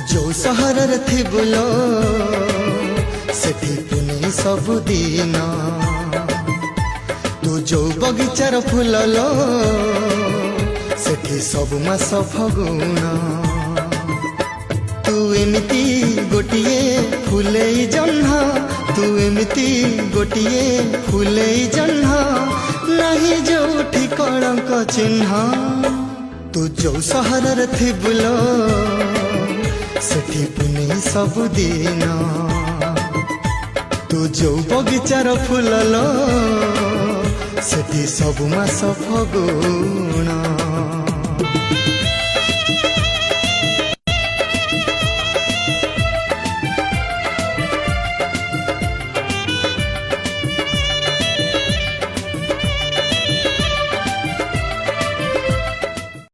जो सहर थिबुलो सेठी पुनी सबुदिन तू जो बगीचार फुललो सेठी सब मास फगुण तू एमिति गोटिए फुलेई जह्न तू एमिति गोटिए फुलेई जह्न नहीं जोठी कलंक चिन्ह तू जो सहर थिबुलो सेठी पुनी सबुदिन तू जो बगीचार फुललो सेठी सब मास फगुण।